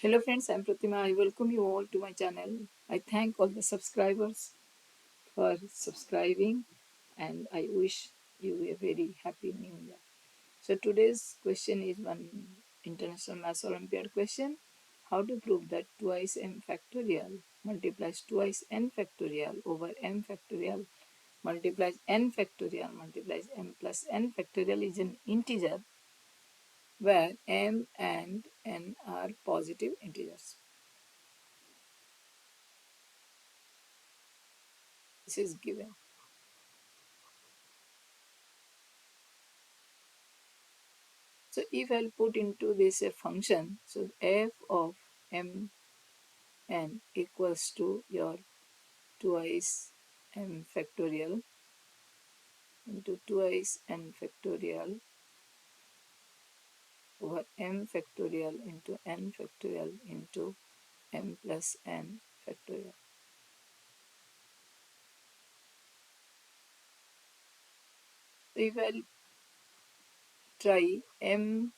Hello friends, I am Pratima. I welcome you all to my channel. I thank all the subscribers for subscribing and I wish you a very happy new year. So today's question is one international Math Olympiad question. How to prove that twice m factorial multiplies twice n factorial over m factorial multiplies n factorial multiplies m plus n factorial is an integer where m and n are positive integers. This is given. So if I'll put into this a function, so f of m n equals to your twice m factorial into twice n factorial over m factorial into n factorial into m plus n factorial. So if I'll try m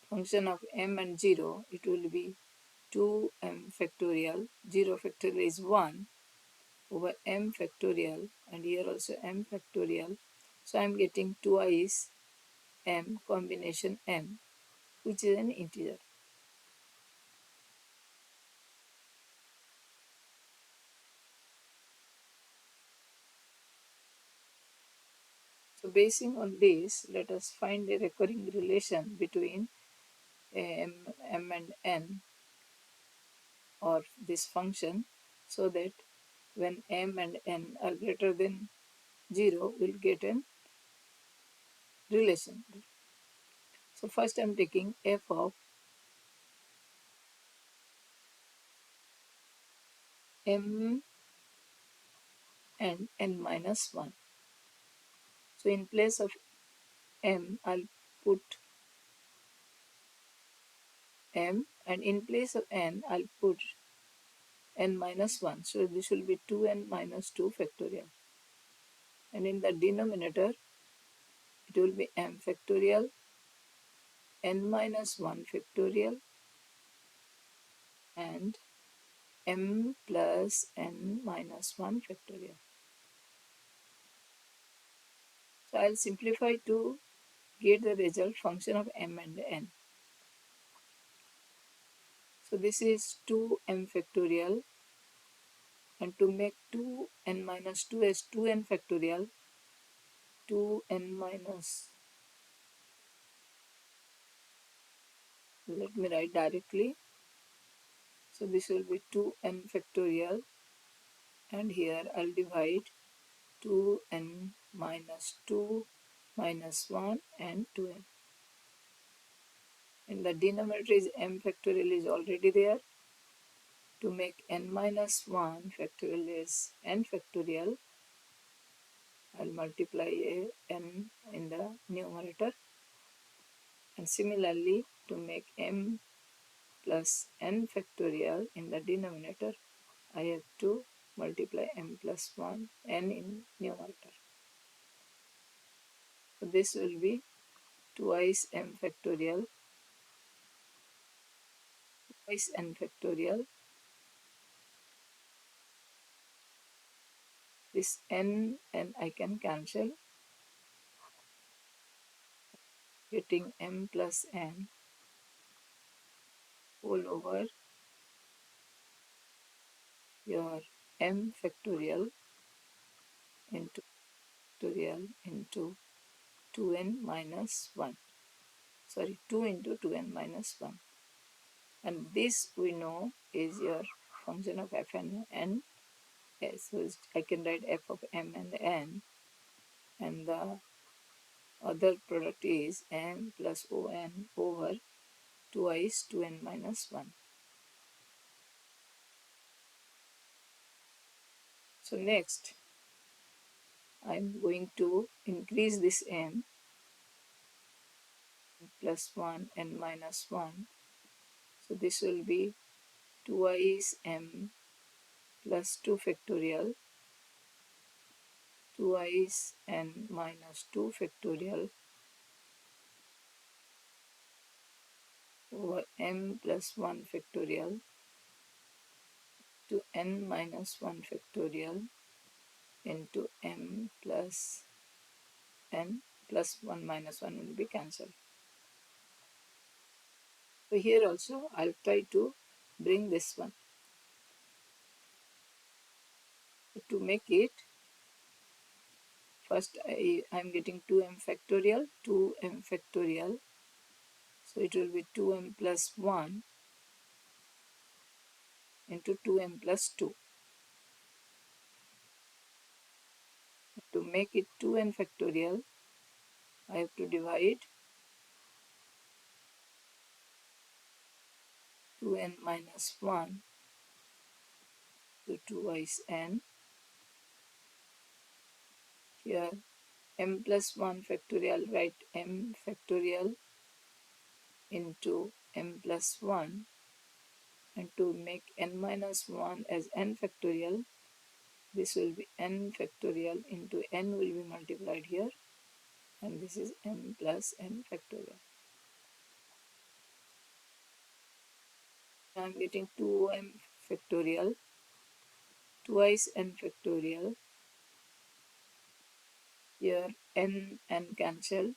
function of m and 0, it will be 2m factorial, 0 factorial is 1 over m factorial and here also m factorial. So I am getting twice m combination m, which is an integer. So basing on this, let us find a recurring relation between m and n or this function so that when m and n are greater than 0, we'll get a relation. So first I'm taking f of m and n minus 1. So in place of m, I'll put m and in place of n, I'll put n minus 1. So this will be 2n minus 2 factorial. And in the denominator, it will be m factorial, n minus 1 factorial, and m plus n minus 1 factorial. So I'll simplify to get the result function of m and n. So this is 2m factorial, and to make 2n minus 2 as 2n factorial, 2n minus, let me write directly. So this will be 2n factorial, and here I'll divide 2n minus 2 minus 1 and 2n. And the denominator is m factorial is already there. To make n minus 1 factorial is n factorial, I'll multiply a n in the numerator. And similarly, to make m plus n factorial in the denominator, I have to multiply m plus 1 n in numerator. So this will be twice m factorial, twice n factorial. This n and I can cancel, getting m plus n whole over your m factorial into factorial into 2n minus 1. Sorry, 2 into 2n minus 1. And this we know is your function of f and n. Yes, so I can write f of m and n, and the other product is m plus on over twice 2n minus 1. So next, I am going to increase this m plus 1 n minus 1. So this will be twice m plus 2 factorial, twice n minus 2 factorial over m plus 1 factorial to n minus 1 factorial into m plus n plus 1 minus 1 will be cancelled. So here also I'll try to bring this one. To make it, first I'm getting 2m factorial, 2m factorial. So it will be 2m plus 1 into 2m plus 2. To make it 2n factorial, I have to divide 2n minus 1 to 2i's n. Here m plus 1 factorial, write m factorial into m plus 1, and to make n minus 1 as n factorial, this will be n factorial into n will be multiplied here, and this is m plus n factorial. I am getting 2m factorial, twice n factorial. Here n cancel,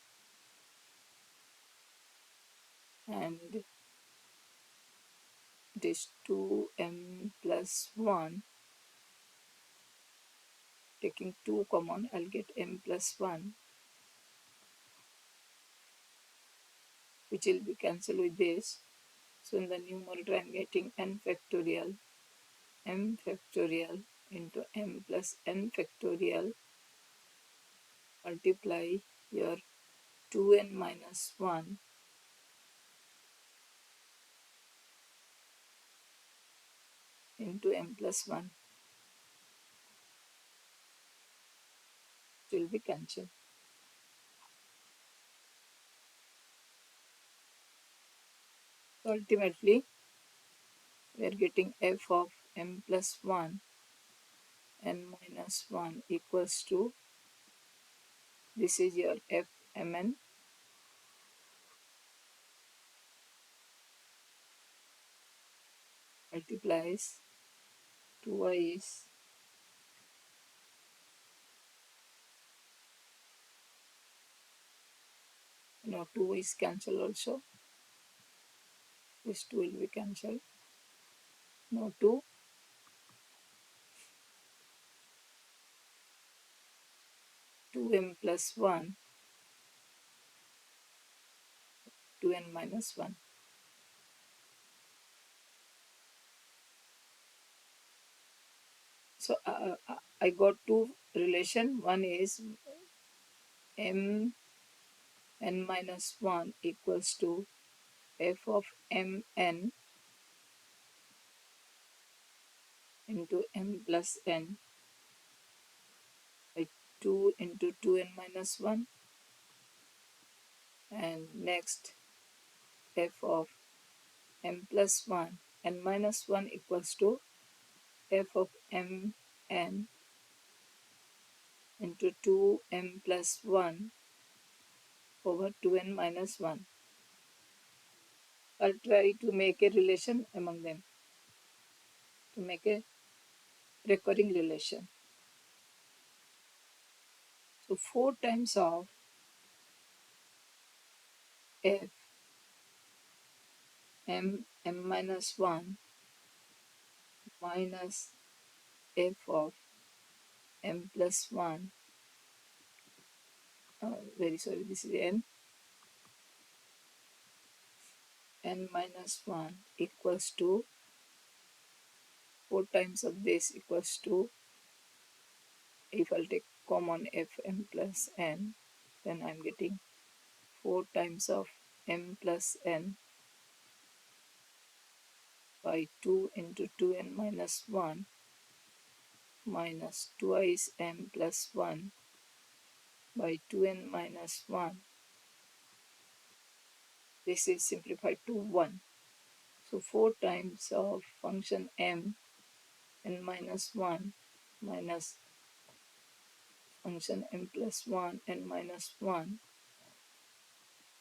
and it is 2m plus 1. Taking 2 common, I'll get m plus 1, which will be cancelled with this. So in the numerator I'm getting n factorial, m factorial into m plus n factorial, multiply here 2n minus 1 into m plus 1. It will be cancelled. So ultimately we are getting f of m plus 1 n minus 1 equals to, this is your f mn multiplies twice no 2 is cancelled also, this 2 will be cancelled, no 2, 2m plus 1, 2n minus 1. So I got two relation. One is m n minus 1 equals to f of mn into m plus n by 2 into 2n minus 1, and next f of m plus 1 n minus 1 equals to f of mn into 2m plus 1 over 2n minus 1. I'll try to make a relation among them, to make a recurring relation. So 4 times of f m minus 1 minus f of m plus 1, very sorry, this is n minus 1 equals to 4 times of this equals to, if I'll take common f m plus n, then I'm getting 4 times of m plus n by 2 into 2n minus 1 minus twice m plus 1 by 2n minus 1. This is simplified to 1. So 4 times of function m n minus 1 minus function m plus 1 n minus 1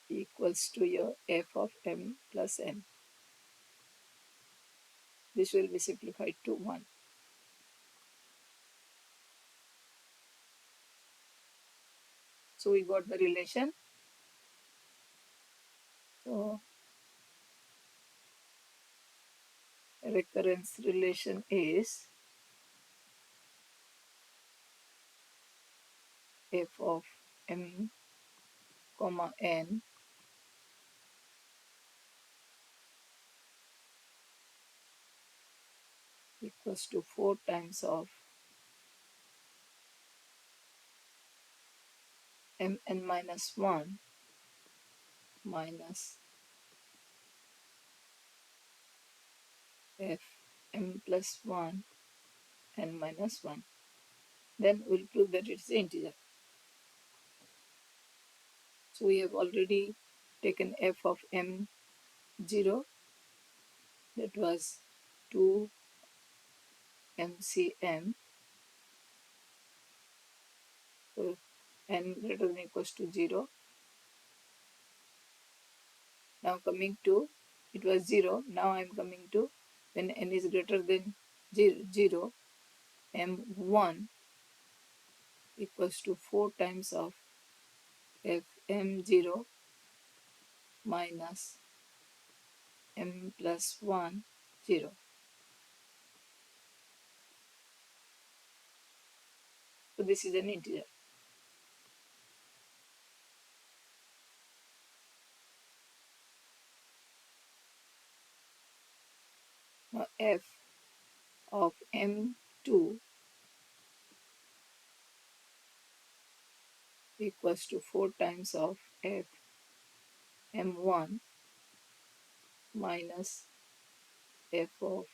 equals to your f of m plus n. This will be simplified to 1. So we got the relation. So recurrence relation is f of m comma n equals to 4 times of mn minus 1 minus f m plus 1 n minus 1. Then we'll prove that it's the integer. So we have already taken f of m0, that was 2 mcm, so n greater than or equals to 0. Now coming to, it was 0, now I am coming to when n is greater than 0, m1 equals to 4 times of f m0 minus m plus 1, 0. So this is an integer. Now f of m2 equals to 4 times of f m1 minus f of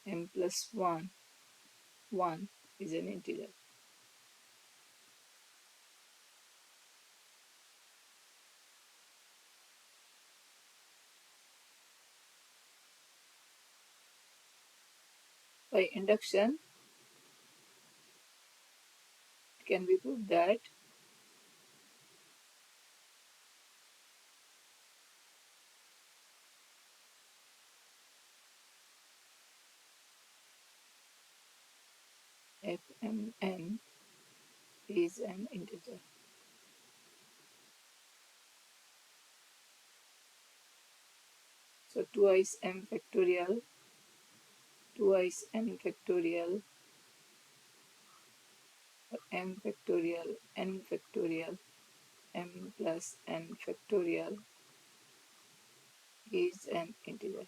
m plus 1, 1 is an integer. By induction, it can be proved that fmn is an integer. So twice m factorial, twice n factorial, m factorial, n factorial, m plus n factorial is an integer.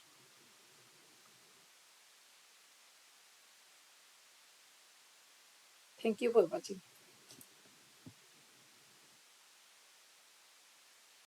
Thank you for watching.